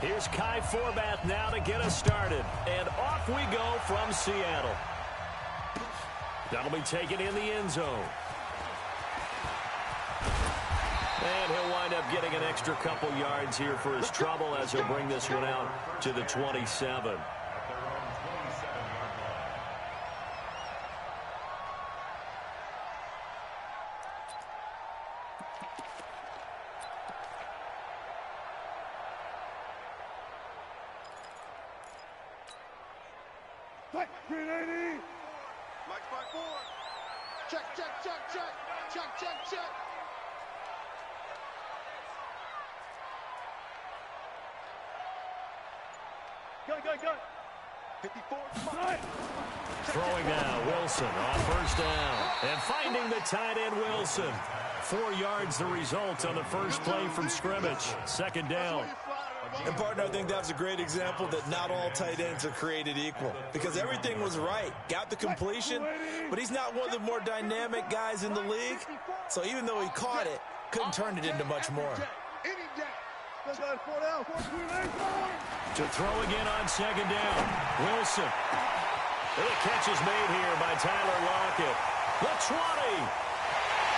Here's Kai Forbath now to get us started. And off we go from Seattle. That'll be taken in the end zone. And he'll wind up getting an extra couple yards here for his trouble as he'll bring this one out to the 27. Check. Go. 54. Throwing now, Wilson on first down. And finding the tight end, Wilson. 4 yards the result on the first play from scrimmage. Second down. And, partner, I think that was a great example that not all tight ends are created equal. Because everything was right. Got the completion, but he's not one of the more dynamic guys in the league. So even though he caught it, couldn't turn it into much more. To throw again on second down. Wilson. The catch is made here by Tyler Lockett. The 20.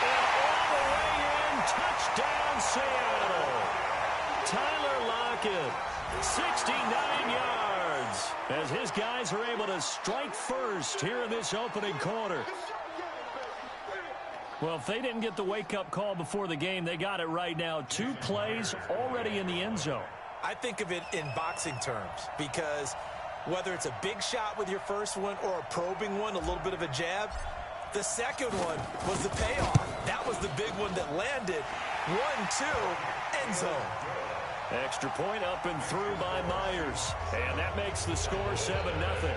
And all the way in. Touchdown, Seattle. Tyler Lockett, 69 yards. As his guys are able to strike first here in this opening quarter. Well, if they didn't get the wake-up call before the game, they got it right now. 2 plays already in the end zone. I think of it in boxing terms because whether it's a big shot with your first one or a probing one, a little bit of a jab, the second one was the payoff. That was the big one that landed. 1-2, end zone. Extra point up and through by Myers. And that makes the score 7-0.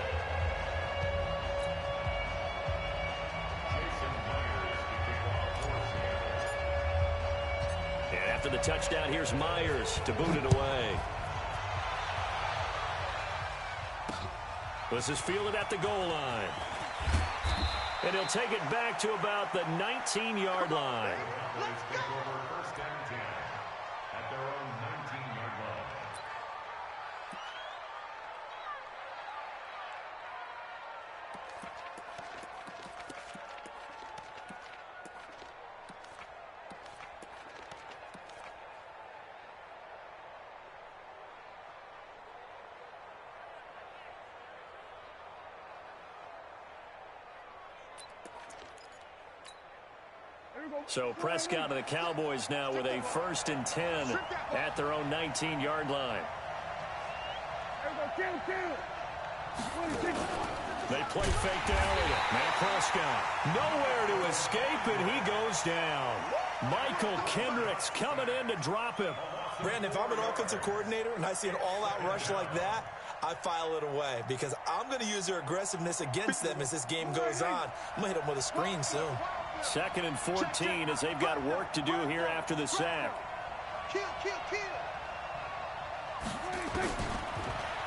And after the touchdown, here's Myers to boot it away. This is fielded at the goal line. And he'll take it back to about the 19-yard line. So Prescott and the Cowboys now with a 1st and 10 at their own 19-yard line. They play fake down with it. Matt Prescott nowhere to escape, and he goes down. Michael Kendricks coming in to drop him. Brandon, if I'm an offensive coordinator and I see an all-out rush like that, I file it away because I'm going to use their aggressiveness against them as this game goes on. I'm going to hit them with a screen soon. 2nd and 14 as they've got work to do here after the sack.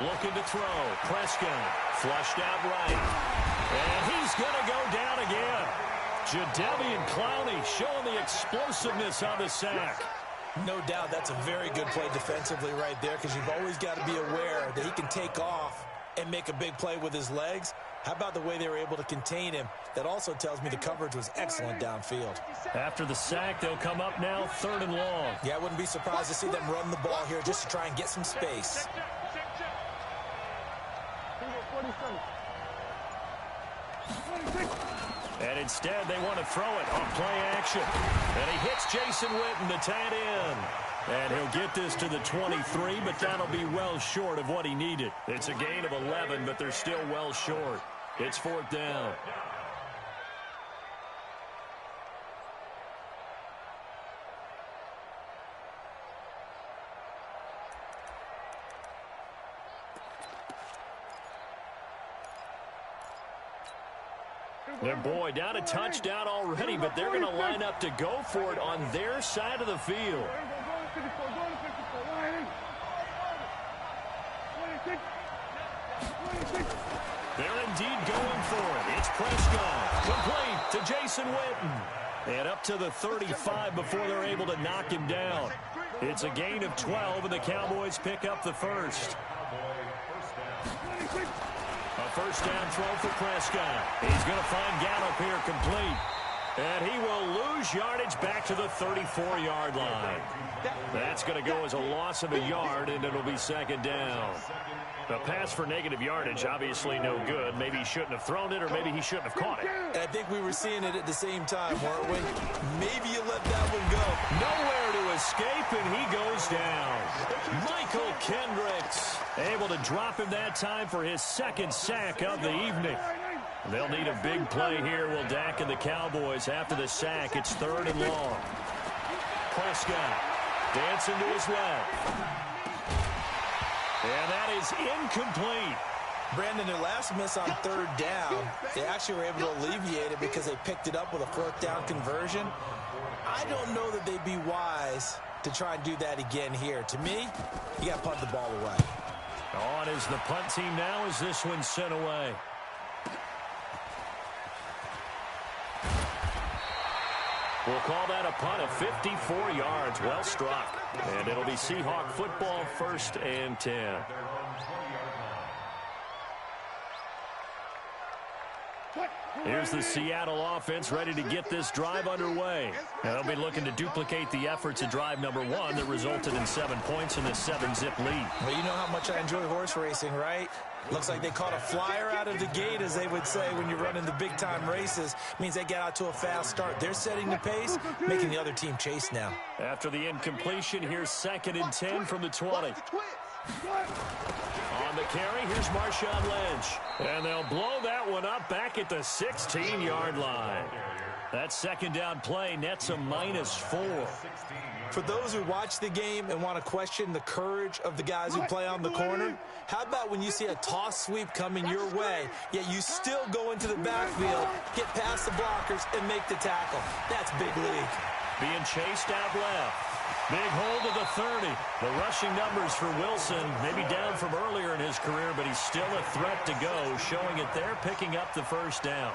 Looking to throw. Prescott flushed out right. And he's going to go down again. Jadeveon Clowney showing the explosiveness on the sack. No doubt that's a very good play defensively right there because you've always got to be aware that he can take off and make a big play with his legs. How about the way they were able to contain him? That also tells me the coverage was excellent downfield. After the sack, they'll come up now 3rd and long. Yeah, I wouldn't be surprised to see them run the ball here just to try and get some space. And instead, they want to throw it on play action. And he hits Jason Witten, the tight end. And he'll get this to the 23, but that'll be well short of what he needed. It's a gain of 11, but they're still well short. It's 4th down. And boy, down a touchdown already, but they're going to line up to go for it on their side of the field. They're indeed going for it. It's Prescott, complete to Jason Witten. And up to the 35 before they're able to knock him down. It's a gain of 12, and the Cowboys pick up the first. A first down throw for Prescott. He's going to find Gallup here complete. And he will lose yardage back to the 34-yard line. That's going to go as a loss of a yard, and it'll be second down. A pass for negative yardage, obviously no good. Maybe he shouldn't have thrown it, or maybe he shouldn't have caught it. And I think we were seeing it at the same time, weren't we? Maybe you let that one go. Nowhere to escape, and he goes down. Michael Kendricks able to drop him that time for his second sack of the evening. They'll need a big play here, will Dak and the Cowboys. After the sack, it's third and long. Prescott dancing to his left. And that is incomplete. Brandon, their last miss on third down, they actually were able to alleviate it because they picked it up with a fourth down conversion. I don't know that they'd be wise to try and do that again here. To me, you got to punt the ball away. On is the punt team now as this one's sent away. We'll call that a punt of 54 yards. Well struck. And it'll be Seahawk football, 1st and 10. Here's the Seattle offense ready to get this drive underway. They'll be looking to duplicate the efforts of drive number 1 that resulted in 7 points in the 7-zip lead. Well, you know how much I enjoy horse racing, right? Looks like they caught a flyer out of the gate, as they would say when you're running the big-time races. Means they get out to a fast start. They're setting the pace, making the other team chase now. After the incompletion, here's 2nd and 10 from the 20. On the carry, here's Marshawn Lynch. And they'll blow that one up back at the 16-yard line. That second down play nets a -4. For those who watch the game and want to question the courage of the guys who play on the corner, how about when you see a toss sweep coming your way, yet you still go into the backfield, get past the blockers, and make the tackle? That's big league. Being chased out left. Big hold of the 30. The rushing numbers for Wilson, maybe down from earlier in his career, but he's still a threat to go, showing it there, picking up the first down.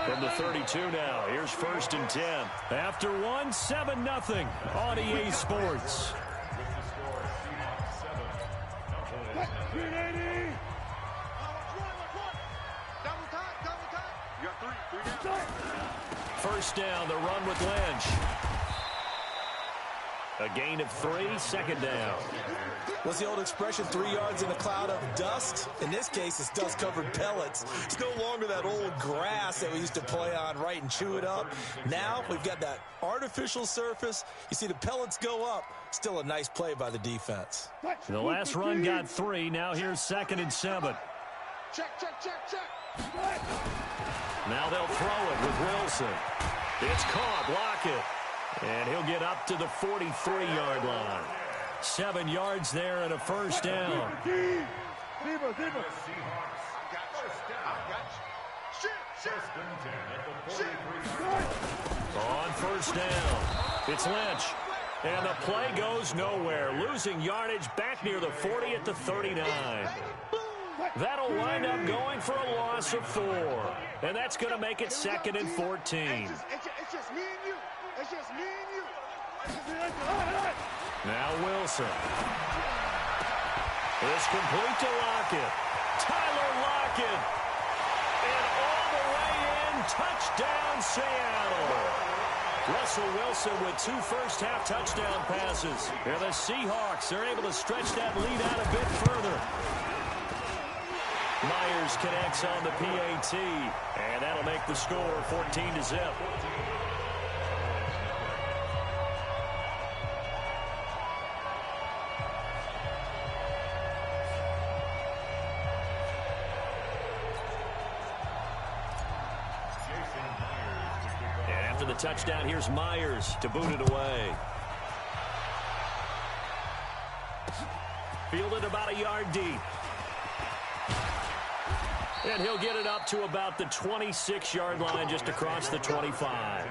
From the 32 now, here's 1st and 10. After 1, 7-0 on EA Sports. First down, the run with Lynch. A gain of 3, 2nd down. What's the old expression, 3 yards in a cloud of dust? In this case, it's dust-covered pellets. It's no longer that old grass that we used to play on, right, and chew it up. Now we've got that artificial surface. You see the pellets go up. Still a nice play by the defense. The last run got 3. Now here's 2nd and 7. Check. Now they'll throw it with Wilson. It's caught. Lockett. And he'll get up to the 43-yard line. 7 yards there and a first down. On first down, it's Lynch. And the play goes nowhere. Losing yardage back near the 40 at the 39. That'll wind up going for a loss of 4. And that's going to make it 2nd and 14. It's just me and you. It's just me and you. Now Wilson. It's complete to Lockett. Tyler Lockett. And all the way in, touchdown Seattle. Russell Wilson with 2 first-half touchdown passes. And the Seahawks are able to stretch that lead out a bit further. Myers connects on the PAT, and that'll make the score 14-0. And after the touchdown, here's Myers to boot it away. Fielded about a yard deep. And he'll get it up to about the 26-yard line, just across the 25.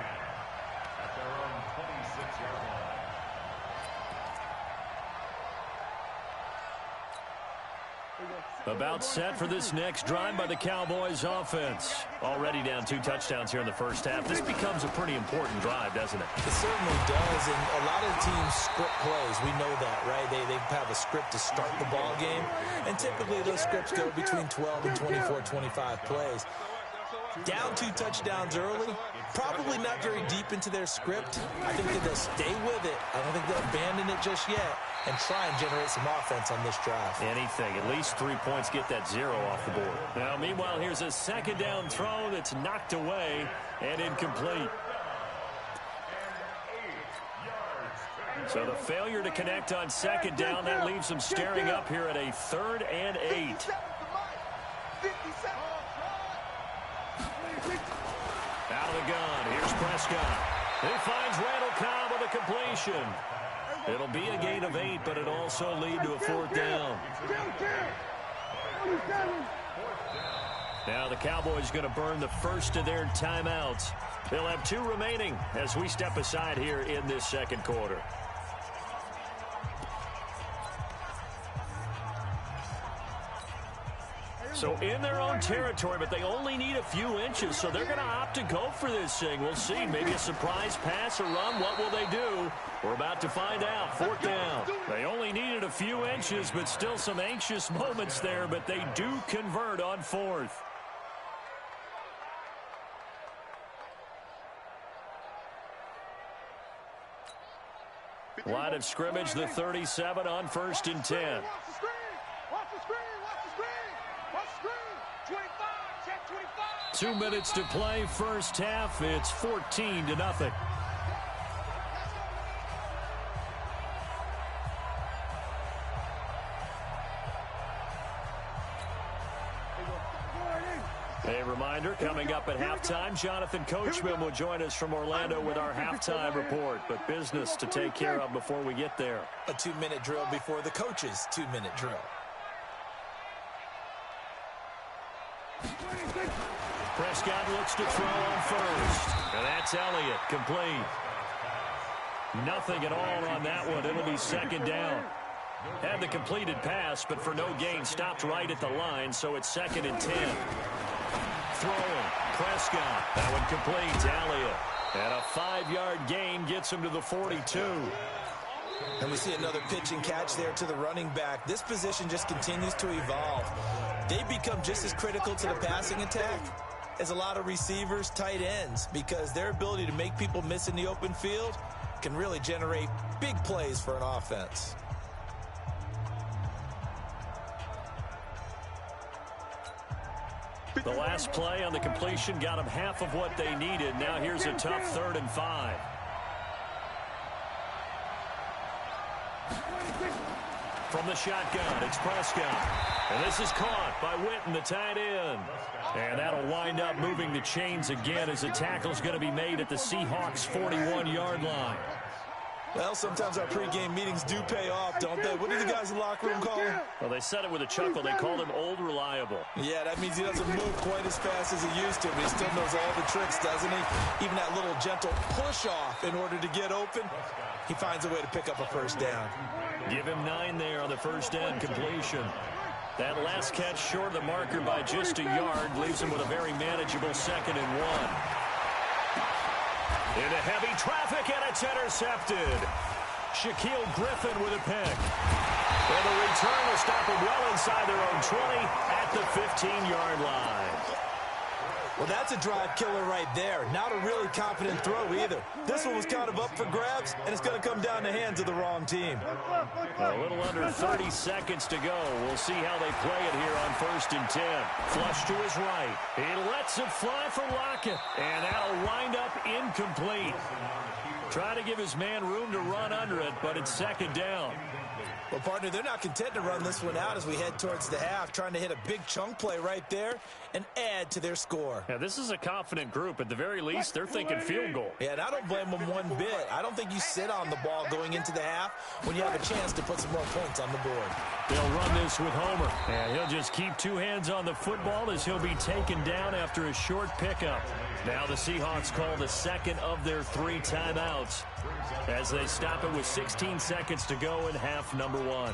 About set for this next drive by the Cowboys offense. Already down 2 touchdowns here in the first half. This becomes a pretty important drive, doesn't it? It certainly does, and a lot of teams script plays. We know that, right? They have a script to start the ball game, and typically those scripts go between 12 and 24, 25 plays. Down 2 touchdowns early, probably not very deep into their script. I think that they'll stay with it. I don't think they'll abandon it just yet and try and generate some offense on this drive. Anything. At least 3 points, get that 0 off the board. Now, meanwhile, here's a second down throw that's knocked away and incomplete. So the failure to connect on second down, that leaves them staring up here at a 3rd and 8. Out of the gun. Here's Prescott. He finds Randall Cobb with a completion. It'll be a gain of 8, but it'll also lead to a 4th down. Now the Cowboys going to burn the first of their timeouts. They'll have 2 remaining as we step aside here in this second quarter. So in their own territory, but they only need a few inches, so they're going to opt to go for this thing. We'll see. Maybe a surprise pass or run. What will they do? We're about to find out. 4th down. They only needed a few inches, but still some anxious moments there, but they do convert on 4th. Line of scrimmage, the 37 on 1st and 10. 2 minutes to play, first half. It's 14-0. A reminder, coming up at halftime, Jonathan Coachman will join us from Orlando with our halftime report. But business to take care of before we get there. A 2-minute drill before the coach's 2-minute drill. Prescott looks to throw on first. And that's Elliott, complete. Nothing at all on that one. It'll be 2nd down. Had the completed pass, but for no gain, stopped right at the line, so it's 2nd and 10. Throwing, Prescott. That one complete to Elliott. And a 5-yard gain gets him to the 42. And we see another pitch and catch there to the running back. This position just continues to evolve. They become just as critical to the passing attack as a lot of receivers, tight ends, because their ability to make people miss in the open field can really generate big plays for an offense. The last play on the completion got them half of what they needed. Now here's a tough 3rd and 5. From the shotgun, it's Prescott. And this is caught by Witten, the tight end. And that'll wind up moving the chains again as the tackle's going to be made at the Seahawks' 41-yard line. Well, sometimes our pregame meetings do pay off, don't they? What do the guys in the locker room call him? Well, they said it with a chuckle. They called him Old Reliable. Yeah, that means he doesn't move quite as fast as he used to, but he still knows all the tricks, doesn't he? Even that little gentle push-off in order to get open, he finds a way to pick up a 1st down. Give him 9 there on the 1st down completion. That last catch short of the marker by just a yard leaves him with a very manageable 2nd and 1. Into heavy traffic, and it's intercepted. Shaquille Griffin with a pick. And the return will stop them well inside their own 20 at the 15-yard line. Well, that's a drive killer right there. Not a really confident throw either. This one was kind of up for grabs, and it's going to come down the hands of the wrong team. A little under 30 seconds to go. We'll see how they play it here on 1st and 10. Flush to his right. He lets it fly for Lockett, and that'll wind up incomplete. Trying to give his man room to run under it, but it's 2nd down. Well, partner, they're not content to run this one out as we head towards the half, trying to hit a big chunk play right there and add to their score. Yeah, this is a confident group. At the very least, they're thinking field goal. Yeah, and I don't blame them one bit. I don't think you sit on the ball going into the half when you have a chance to put some more points on the board. They'll run this with Homer. And he'll just keep 2 hands on the football as he'll be taken down after a short pickup. Now the Seahawks call the 2nd of their 3 timeouts as they stop it with 16 seconds to go in half number 1.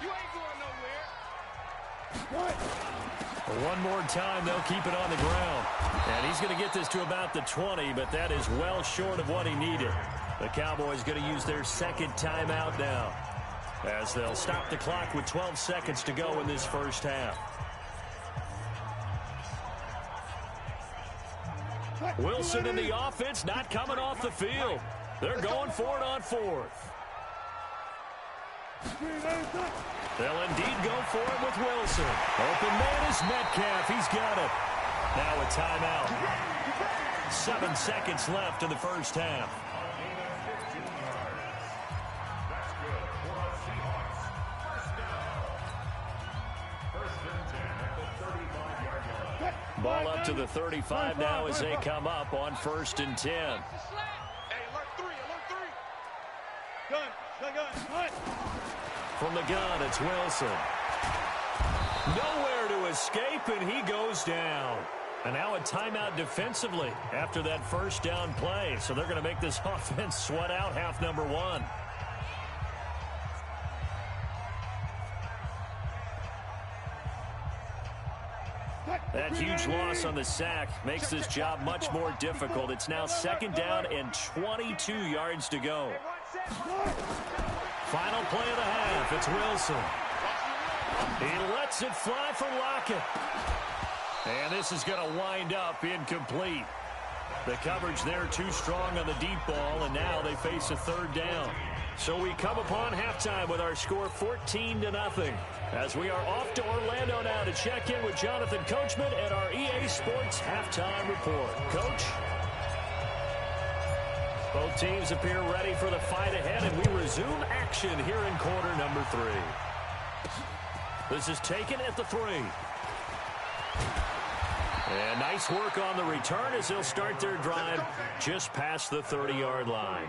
You ain't going nowhere. One more time, they'll keep it on the ground. And he's going to get this to about the 20, but that is well short of what he needed. The Cowboys going to use their second timeout now, as they'll stop the clock with 12 seconds to go in this first half. Wilson in the offense, not coming off the field. They're going for it on fourth. They'll indeed go for it with Wilson. Open man is Metcalf. He's got it. Now a timeout. 7 seconds left in the first half. Ball up to the 35 now as they come up on 1st and 10. Hey, alert three. Gun. From the gun, it's Wilson. Nowhere to escape, and he goes down. And now a timeout defensively after that first down play. So they're going to make this offense sweat out half number one. That huge loss on the sack makes this job much more difficult. It's now 2nd down and 22 yards to go. Final play of the half. It's Wilson. He lets it fly for Lockett. And this is going to wind up incomplete. The coverage there too strong on the deep ball, and now they face a 3rd down. So we come upon halftime with our score 14-0. As we are off to Orlando now to check in with Jonathan Coachman at our EA Sports Halftime Report. Coach? Both teams appear ready for the fight ahead, and we resume action here in quarter number 3. This is taken at the 3. And nice work on the return as they'll start their drive just past the 30-yard line.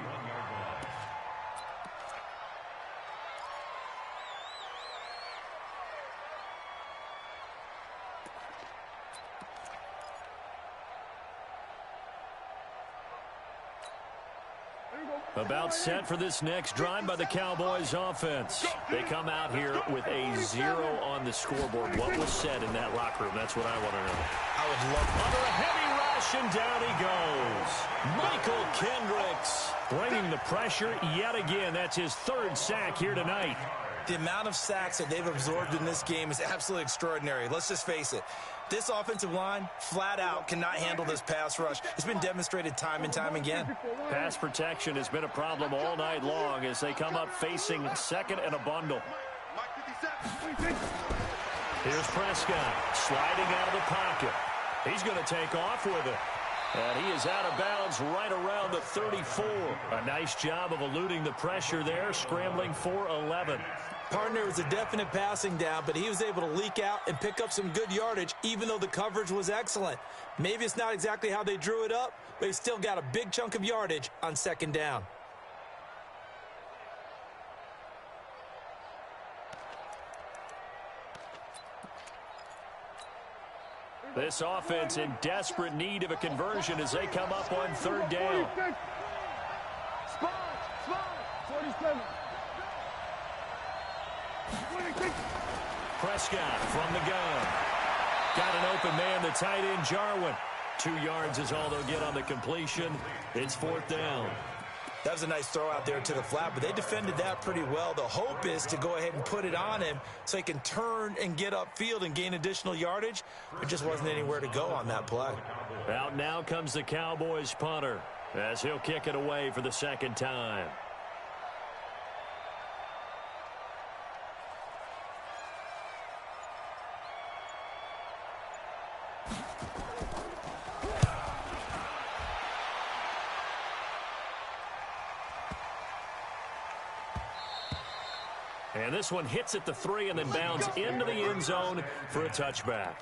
About set for this next drive by the Cowboys offense. They come out here with a 0 on the scoreboard. What was said in that locker room? That's what I want to know. I would love under a heavy rush, and down he goes. Michael Kendricks bringing the pressure yet again. That's his 3rd sack here tonight. The amount of sacks that they've absorbed in this game is absolutely extraordinary. Let's just face it. This offensive line, flat out, cannot handle this pass rush. It's been demonstrated time and time again. Pass protection has been a problem all night long as they come up facing 2nd and a bundle. Here's Prescott sliding out of the pocket. He's going to take off with it. And he is out of bounds right around the 34. A nice job of eluding the pressure there, scrambling for 11. Partner was a definite passing down, but he was able to leak out and pick up some good yardage, even though the coverage was excellent. Maybe it's not exactly how they drew it up, but he still got a big chunk of yardage on 2nd down. This offense in desperate need of a conversion as they come up on 3rd down. Spot. 47. Prescott from the gun. Got an open man, the tight end, Jarwin. 2 yards is all they'll get on the completion. It's 4th down. That was a nice throw out there to the flat, but they defended that pretty well. The hope is to go ahead and put it on him so he can turn and get upfield and gain additional yardage. There just wasn't anywhere to go on that play. Out now comes the Cowboys punter as he'll kick it away for the 2nd time. And this one hits at the 3 and then bounds into the end zone for a touchback.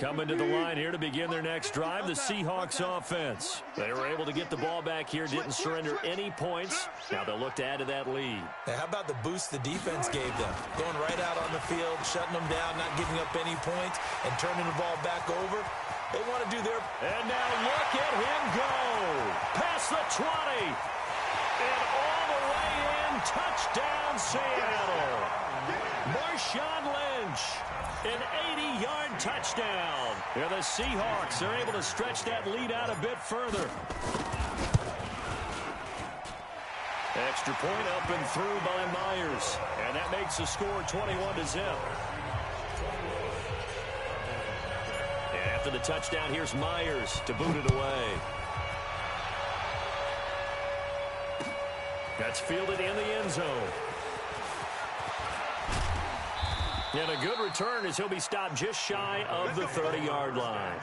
Coming to the line here to begin their next drive, the Seahawks offense. They were able to get the ball back here, didn't surrender any points. Now they'll look to add to that lead. Now, how about the boost the defense gave them? Going right out on the field, shutting them down, not giving up any points, and turning the ball back over. They want to do their... And now look at him go. Past the 20. And all the way in, touchdown Seattle. Marshawn Lynch, an 80-yard touchdown. Yeah, the Seahawks are able to stretch that lead out a bit further. Extra point up and through by Myers. And that makes the score 21-0. And after the touchdown, here's Myers to boot it away. That's fielded in the end zone. And a good return as he'll be stopped just shy of the 30-yard line.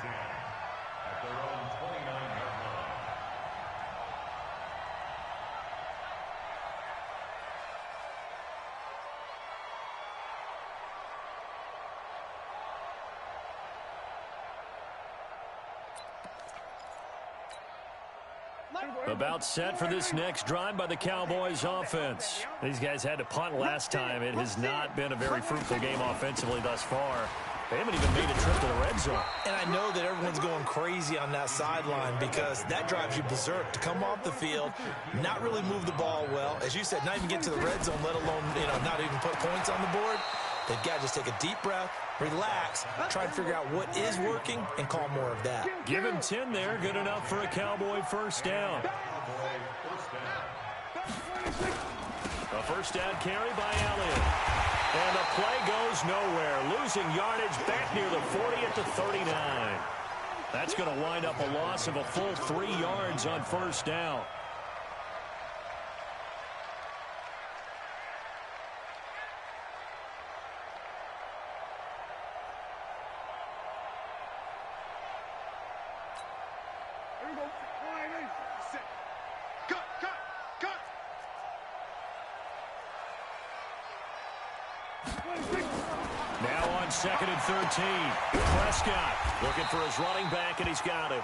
About set for this next drive by the Cowboys offense. These guys had to punt last time. It has not been a very fruitful game offensively thus far. They haven't even made a trip to the red zone. And I know that everyone's going crazy on that sideline because that drives you berserk to come off the field, not really move the ball well. As you said, not even get to the red zone, let alone, not even put points on the board. They've got to just take a deep breath, relax, try and figure out what is working, and call more of that. Give him 10 there. Good enough for a Cowboy first down. A first down carry by Elliott. And the play goes nowhere. Losing yardage back near the 40 at the 39. That's going to wind up a loss of a full 3 yards on first down. Now on 2nd and 13. Prescott looking for his running back, and he's got him.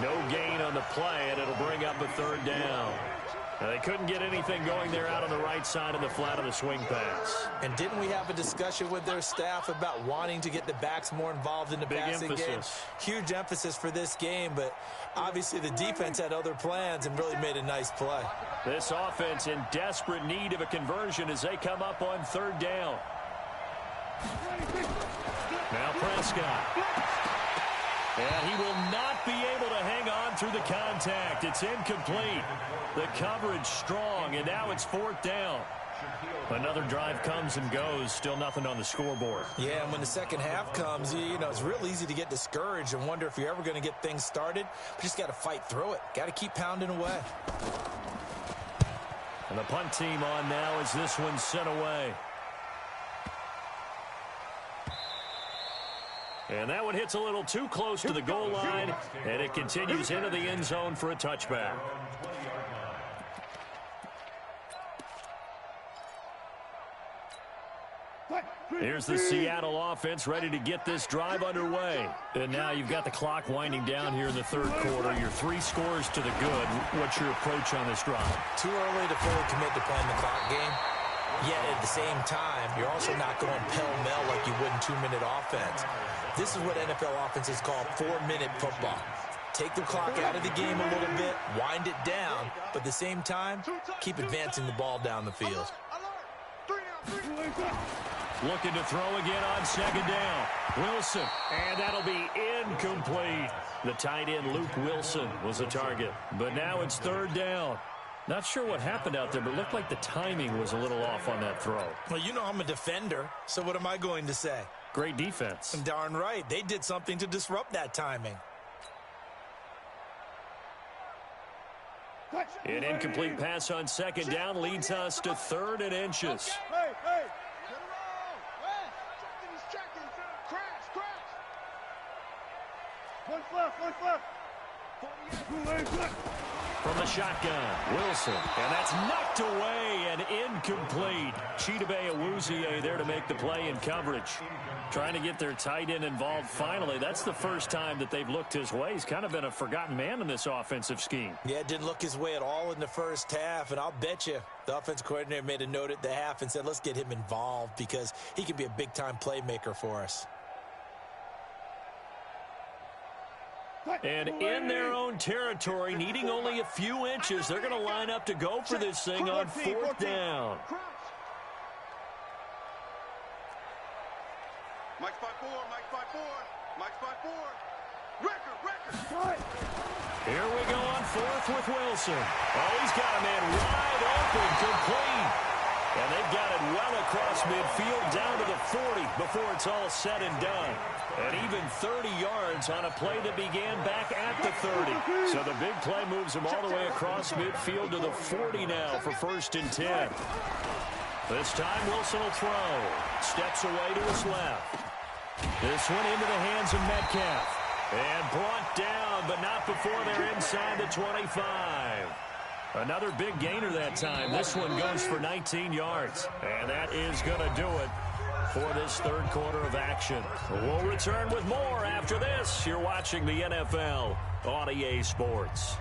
No gain on the play, and it'll bring up a 3rd down. Now, they couldn't get anything going there out on the right side of the flat of the swing pass. And didn't we have a discussion with their staff about wanting to get the backs more involved in the passing game? Huge emphasis for this game, but obviously the defense had other plans and really made a nice play. This offense in desperate need of a conversion as they come up on 3rd down. Now Prescott. And he will not be able to hang on through the contact. It's incomplete. The coverage strong, and now it's 4th down. Another drive comes and goes. Still nothing on the scoreboard. Yeah, and when the second half comes, it's real easy to get discouraged and wonder if you're ever going to get things started. But you just got to fight through it. Got to keep pounding away. And the punt team on now as this one's sent away. And that one hits a little too close to the goal line, and it continues into the end zone for a touchback. Here's the Seattle offense ready to get this drive underway. And now you've got the clock winding down here in the 3rd quarter. You're 3 scores to the good. What's your approach on this drive? Too early to fully commit to playing the clock game. Yet at the same time, you're also not going pell-mell like you would in 2-minute offense. This is what NFL offenses call 4-minute football. Take the clock out of the game a little bit, wind it down, but at the same time, keep advancing the ball down the field. Looking to throw again on 2nd down. Wilson, and that'll be incomplete. The tight end, Luke Wilson, was a target. But now it's 3rd down. Not sure what happened out there, but it looked like the timing was a little off on that throw. Well, I'm a defender, so what am I going to say? Great defense. Darn right. They did something to disrupt that timing. An incomplete pass on 2nd down leads us to 3rd and inches. Hey! Crash! One left. From the shotgun, Wilson, and that's knocked away and incomplete. Chidobe Awuzie there to make the play in coverage. Trying to get their tight end involved finally. That's the first time that they've looked his way. He's kind of been a forgotten man in this offensive scheme. Yeah, it didn't look his way at all in the first half, and I'll bet you the offensive coordinator made a note at the half and said, let's get him involved because he can be a big-time playmaker for us. And in their own territory, needing only a few inches, they're going to line up to go for this thing on 4th down. Mike's by 4, Mike's by 4, Mike's by 4. Record. Here we go on 4th with Wilson. Oh, he's got a man wide open, complete. And they've got it well across midfield down to the 40 before it's all said and done. And even 30 yards on a play that began back at the 30. So the big play moves them all the way across midfield to the 40 now for 1st and 10. This time Wilson will throw. Steps away to his left. This one into the hands of Metcalf. And brought down, but not before they're inside the 25. Another big gainer that time. This one goes for 19 yards. And that is going to do it for this 3rd quarter of action. We'll return with more after this. You're watching the NFL on EA Sports.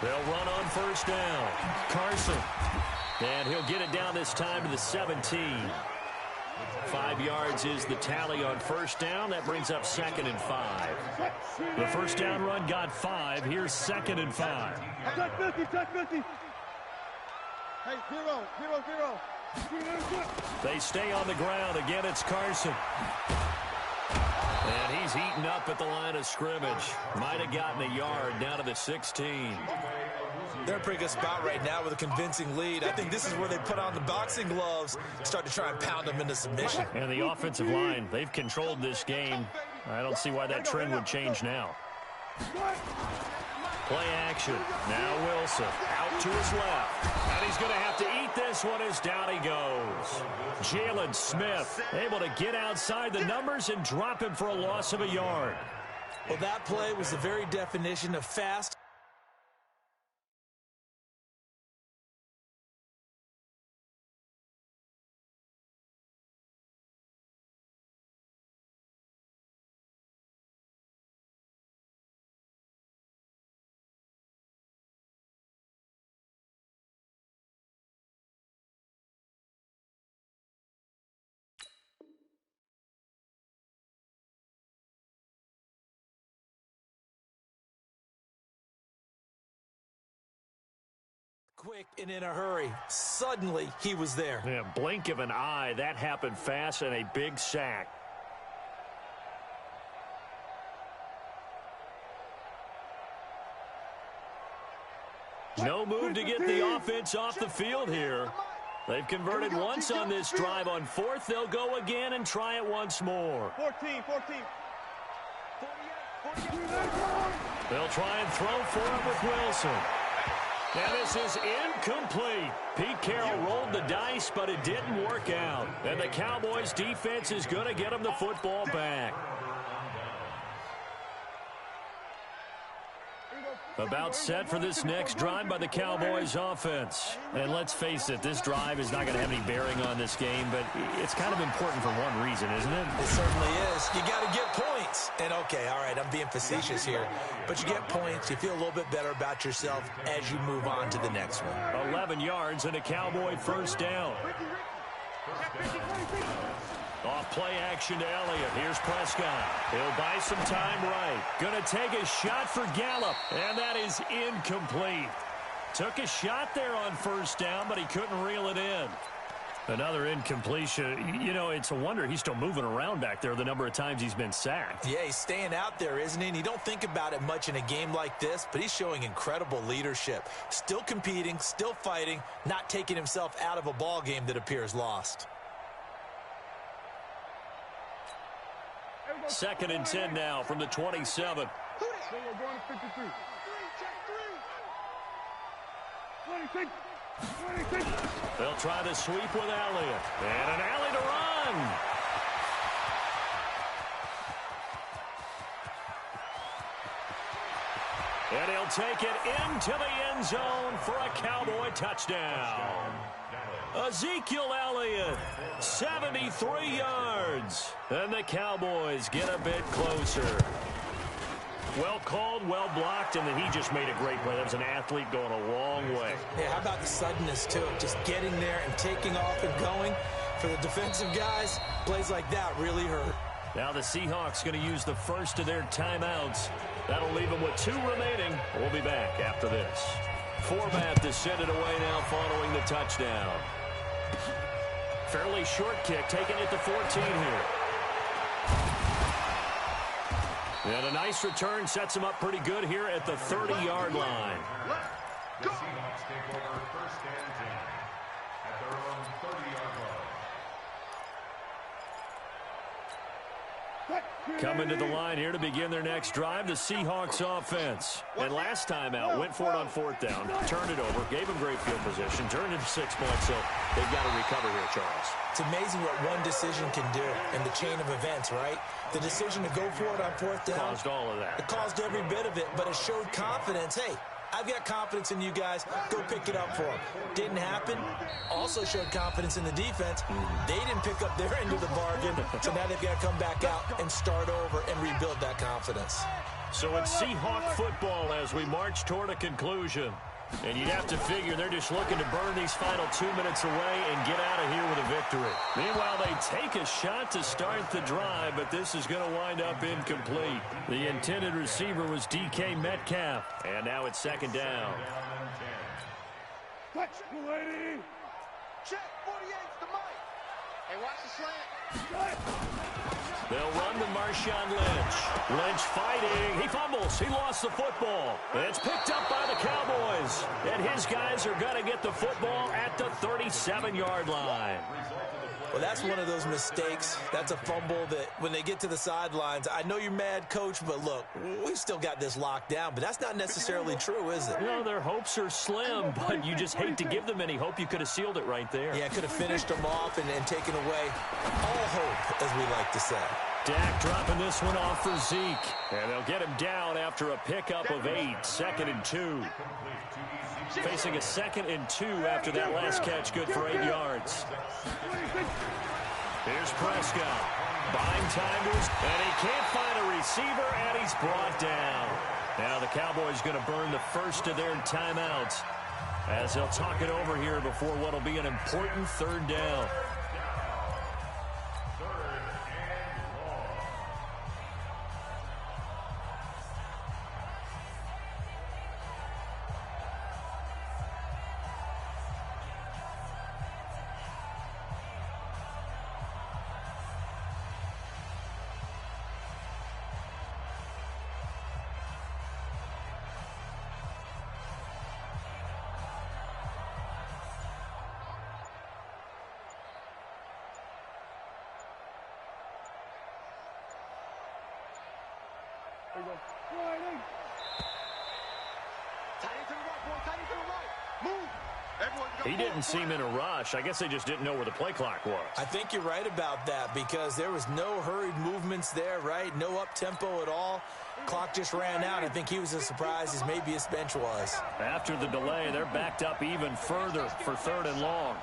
They'll run on 1st down. Carson. And he'll get it down this time to the 17. 5 yards is the tally on 1st down. That brings up 2nd and 5. The 1st down run got 5. Here's 2nd and 5. Check 50, check 50. Hey, 0. They stay on the ground. Again, it's Carson. And he's eaten up at the line of scrimmage. Might have gotten a yard down to the 16. They're in a pretty good spot right now with a convincing lead. I think this is where they put on the boxing gloves, start to try and pound them into submission. And the offensive line, they've controlled this game. I don't see why that trend would change now. Play action. Now Wilson out to his left. And he's going to have to eat this one as down he goes. Jalen Smith able to get outside the numbers and drop him for a loss of a yard. Well, that play was the very definition of fast. Quick and in a hurry. Suddenly, he was there. Yeah, blink of an eye. That happened fast and a big sack. No move to get the offense off the field here. They've converted once on this drive. On 4th, they'll go again and try it once more. 14. They'll try and throw for it with Wilson. And this is incomplete. Pete Carroll rolled the dice, but it didn't work out. And the Cowboys' defense is going to get them the football back. About set for this next drive by the Cowboys offense. And let's face it, this drive is not going to have any bearing on this game, but it's kind of important for one reason, isn't it? It certainly is. You got to get points. And okay, all right, I'm being facetious here, but you get points. You feel a little bit better about yourself as you move on to the next one. 11 yards and a Cowboy 1st down. Off play action to Elliott. Here's Prescott. He'll buy some time right. Going to take a shot for Gallup, and that is incomplete. Took a shot there on 1st down, but he couldn't reel it in. Another incompletion. You know, it's a wonder he's still moving around back there the number of times he's been sacked. Yeah, he's staying out there, isn't he? And you don't think about it much in a game like this, but he's showing incredible leadership. Still competing, still fighting, not taking himself out of a ball game that appears lost. 2nd and 10 now from the 27. They'll try to sweep with Elliott. And an alley to run. And he'll take it into the end zone for a Cowboy touchdown. Ezekiel Elliott, 73 yards. And the Cowboys get a bit closer. Well called, well blocked, and then he just made a great play. That was an athlete going a long way. Yeah, how about the suddenness, too? Just getting there and taking off and going. For the defensive guys, plays like that really hurt. Now the Seahawks going to use the first of their timeouts. That'll leave them with 2 remaining. We'll be back after this. Forbath to send it away now following the touchdown. Fairly short kick, taking it to 14 here. And a nice return sets him up pretty good here at the 30-yard line. Go! Seahawks take over first and 10 at their own 30-yard line. Coming to the line here to begin their next drive, the Seahawks offense. And last time out, went for it on 4th down, turned it over, gave them great field position, turned it 6 points, so they've got to recover here, Charles. It's amazing what one decision can do in the chain of events, right? The decision to go for it on 4th down. Caused all of that. It caused every bit of it, but it showed confidence. Hey, I've got confidence in you guys. Go pick it up for them. Didn't happen. Also showed confidence in the defense. They didn't pick up their end of the bargain, so now they've got to come back out and start over and rebuild that confidence. So it's Seahawk football as we march toward a conclusion. And you'd have to figure they're just looking to burn these final 2 minutes away and get out of here with a victory. Meanwhile, they take a shot to start the drive, but this is going to wind up incomplete. The intended receiver was DK Metcalf, and now it's 2nd down. Touch, lady! Check, 48's the mic! Hey, watch the slant! They'll run to Marshawn Lynch. Lynch fighting. He fumbles. He lost the football. It's picked up by the Cowboys. And his guys are going to get the football at the 37-yard line. Well, that's one of those mistakes. That's a fumble that when they get to the sidelines, I know you're mad, Coach, but look, we've still got this locked down. But that's not necessarily true, is it? No, their hopes are slim, but you just hate to give them any hope. You could have sealed it right there. Yeah, could have finished them off and taken away all hope, as we like to say. Dak dropping this one off for Zeke. And they'll get him down after a pickup of 8, 2nd and 2. Facing a 2nd and 2 after that last catch, good for 8 yards. Here's Prescott. Buying time to his, and he can't find a receiver, and he's brought down. Now the Cowboys going to burn the first of their timeouts as they'll talk it over here before what will be an important 3rd down. He didn't seem in a rush. I guess they just didn't know where the play clock was. I think you're right about that because there was no hurried movements there, right? No up-tempo at all. Clock just ran out. I think he was as surprised as maybe his bench was. After the delay, they're backed up even further for 3rd and long.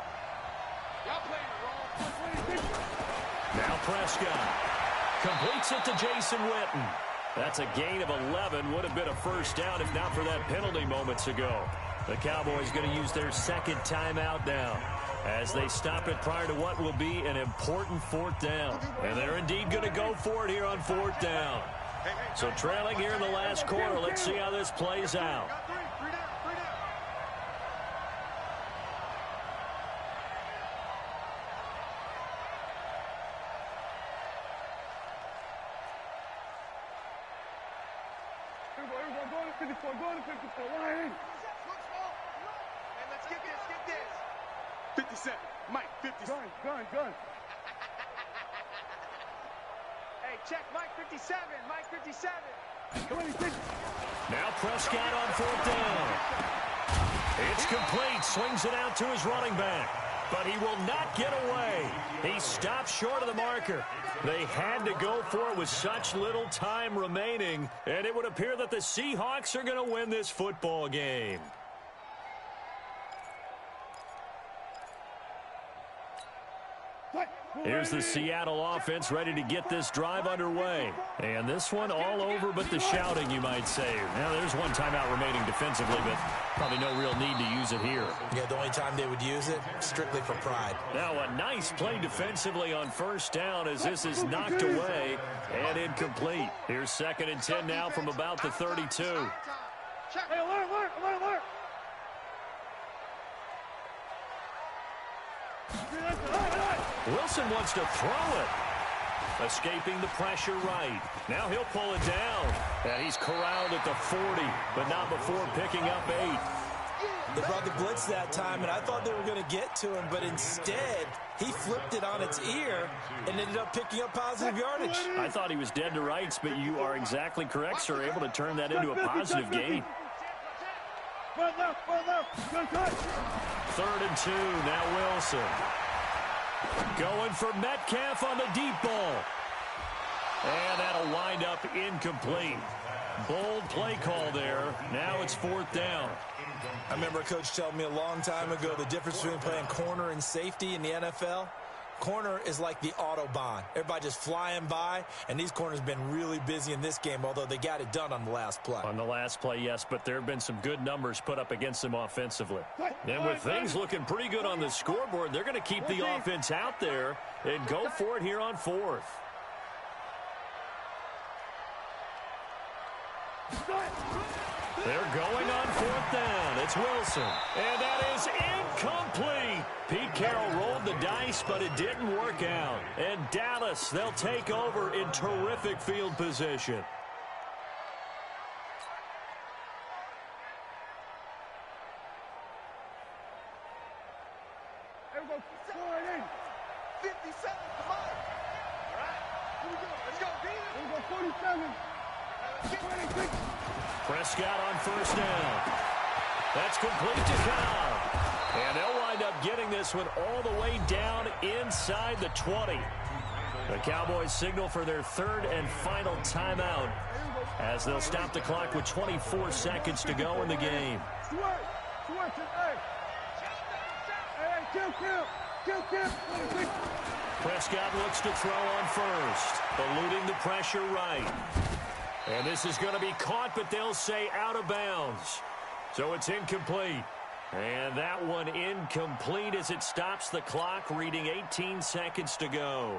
Now Prescott completes it to Jason Witten. That's a gain of 11. Would have been a 1st down if not for that penalty moments ago. The Cowboys going to use their 2nd timeout now as they stop it prior to what will be an important 4th down. And they're indeed going to go for it here on 4th down. So trailing here in the last quarter, let's see how this plays out. Go to 54, line. Let's get this. 57, Mike, 57. Gun. Hey, check, Mike 57, Mike 57. Now Prescott on 4th down. It's complete, swings it out to his running back. But he will not get away. He stopped short of the marker. They had to go for it with such little time remaining, and it would appear that the Seahawks are going to win this football game. Here's the Seattle offense ready to get this drive underway. And this one all over but the shouting, you might say. Now, there's one timeout remaining defensively, but probably no real need to use it here. Yeah, the only time they would use it, strictly for pride. Now, a nice play defensively on first down as this is knocked away and incomplete. Here's 2nd and 10 now from about the 32. Hey, alert. Wilson wants to throw it. Escaping the pressure right. Now he'll pull it down. And he's corralled at the 40, but not before picking up 8. They brought the blitz that time, and I thought they were going to get to him, but instead, he flipped it on its ear and ended up picking up positive yardage. I thought he was dead to rights, but you are exactly correct, sir. Able to turn that into a positive gain. 3rd and 2, now Wilson. Going for Metcalf on the deep ball. And that'll wind up incomplete. Bold play call there. Now it's 4th down. I remember a coach telling me a long time ago the difference between playing corner and safety in the NFL. Corner is like the Autobahn. Everybody just flying by, and these corners have been really busy in this game, although they got it done on the last play. On the last play, yes, but there have been some good numbers put up against them offensively. And with things looking pretty good on the scoreboard, they're going to keep the offense out there and go for it here on 4th. They're going on 4th down. It's Wilson. And that is incomplete. Pete Carroll rolled the dice, but it didn't work out. And Dallas, they'll take over in terrific field position. There we go. 57, come on. All right, here we go. Let's go, beat it. There we go. 47. 26. Prescott on 1st down. That's complete to Cobb. And they'll wind up getting this one all the way down inside the 20. The Cowboys signal for their 3rd and final timeout as they'll stop the clock with 24 seconds to go in the game. Prescott looks to throw on 1st, eluding the pressure right. And this is going to be caught, but they'll say out of bounds. So it's incomplete. And that one incomplete as it stops the clock, reading 18 seconds to go.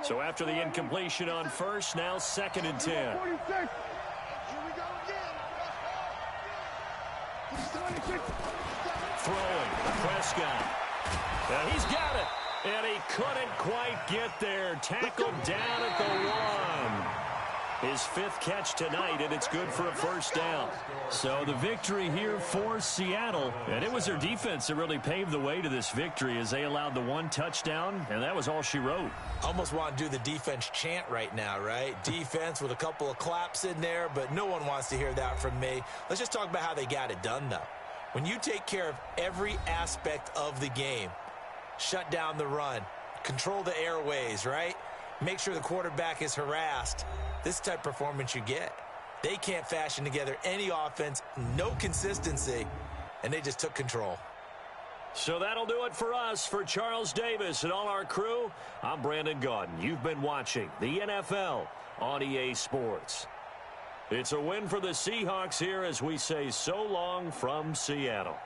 So after the incompletion on 1st, now 2nd and 10. Here we go again. Throwing, Prescott. And he's got it. And he couldn't quite get there. Tackled down at the 1. His 5th catch tonight, and it's good for a 1st down. So the victory here for Seattle, and it was their defense that really paved the way to this victory as they allowed the 1 touchdown, and that was all she wrote. Almost want to do the defense chant right now, right? Defense with a couple of claps in there, but no one wants to hear that from me. Let's just talk about how they got it done, though. When you take care of every aspect of the game, shut down the run, control the airways, right? Make sure the quarterback is harassed. This type of performance you get. They can't fashion together any offense, no consistency, and they just took control. So that'll do it for us. For Charles Davis and all our crew, I'm Brandon Gaudin. You've been watching the NFL on EA Sports. It's a win for the Seahawks here as we say so long from Seattle.